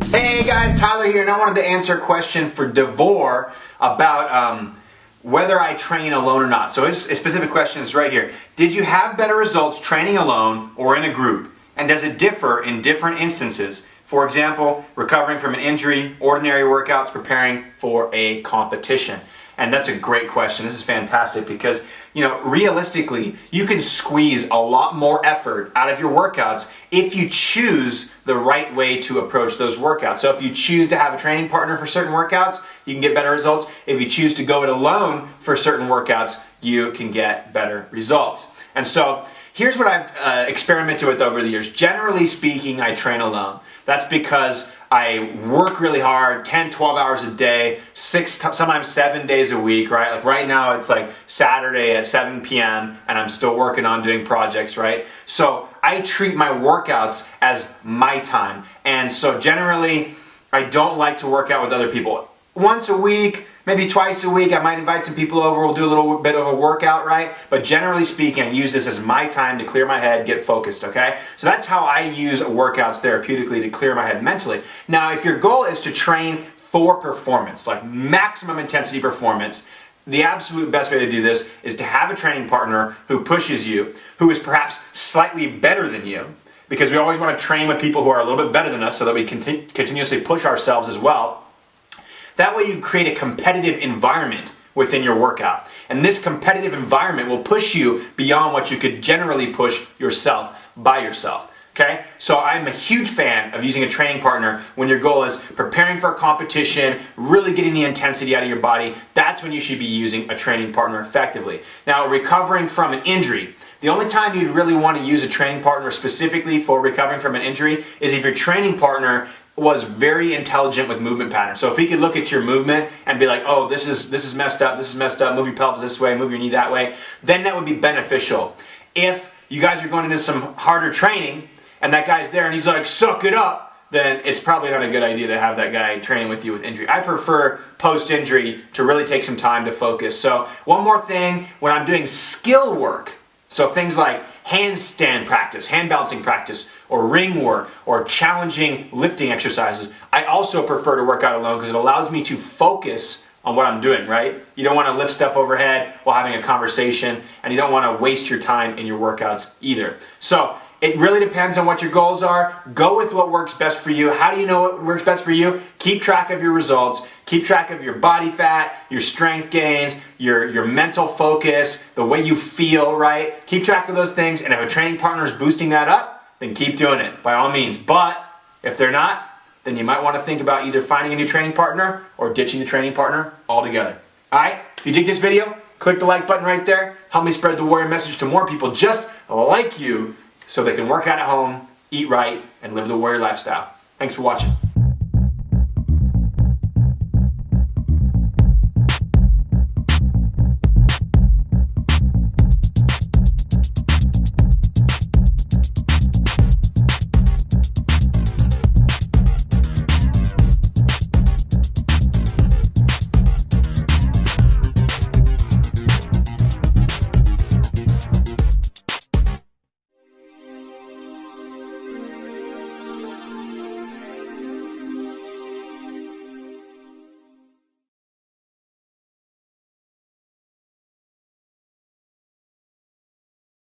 Hey guys, Tyler here, and I wanted to answer a question for Devore about whether I train alone or not. So his specific question is right here. Did you have better results training alone or in a group? And does it differ in different instances? For example, recovering from an injury, ordinary workouts, preparing for a competition. And that's a great question. This is fantastic because, you know, realistically, you can squeeze a lot more effort out of your workouts if you choose the right way to approach those workouts. So if you choose to have a training partner for certain workouts, you can get better results. If you choose to go it alone for certain workouts, you can get better results. And so here's what I've experimented with over the years. Generally speaking, I train alone. That's because I work really hard, 10, 12 hours a day, sometimes 7 days a week, right? Like right now it's like Saturday at 7 p.m. and I'm still working on doing projects, right? So I treat my workouts as my time. And so generally, I don't like to work out with other people. Once a week, maybe twice a week, I might invite some people over, we'll do a little bit of a workout, right? But generally speaking, I use this as my time to clear my head, get focused, okay? So that's how I use workouts therapeutically to clear my head mentally. Now, if your goal is to train for performance, like maximum intensity performance, the absolute best way to do this is to have a training partner who pushes you, who is perhaps slightly better than you, because we always want to train with people who are a little bit better than us so that we can continuously push ourselves as well. That way you create a competitive environment within your workout. And this competitive environment will push you beyond what you could generally push yourself by yourself. Okay? So I'm a huge fan of using a training partner when your goal is preparing for a competition, really getting the intensity out of your body. That's when you should be using a training partner effectively. Now, recovering from an injury. The only time you'd really want to use a training partner specifically for recovering from an injury is if your training partner was very intelligent with movement patterns. So if he could look at your movement and be like, oh, this is messed up, move your pelvis this way, move your knee that way, then that would be beneficial. If you guys are going into some harder training and that guy's there and he's like, suck it up, then it's probably not a good idea to have that guy training with you with injury. I prefer post-injury to really take some time to focus. So one more thing, when I'm doing skill work, so things like handstand practice, hand balancing practice, or ring work, or challenging lifting exercises, I also prefer to work out alone because it allows me to focus on what I'm doing, right? You don't want to lift stuff overhead while having a conversation, and you don't want to waste your time in your workouts either. So it really depends on what your goals are. Go with what works best for you. How do you know what works best for you? Keep track of your results. Keep track of your body fat, your strength gains, your mental focus, the way you feel, right? Keep track of those things, and if a training partner is boosting that up, then keep doing it, by all means. But if they're not, then you might want to think about either finding a new training partner or ditching the training partner altogether. All right? If you dig this video, click the like button right there. Help me spread the warrior message to more people just like you so they can work out at home, eat right, and live the warrior lifestyle. Thanks for watching.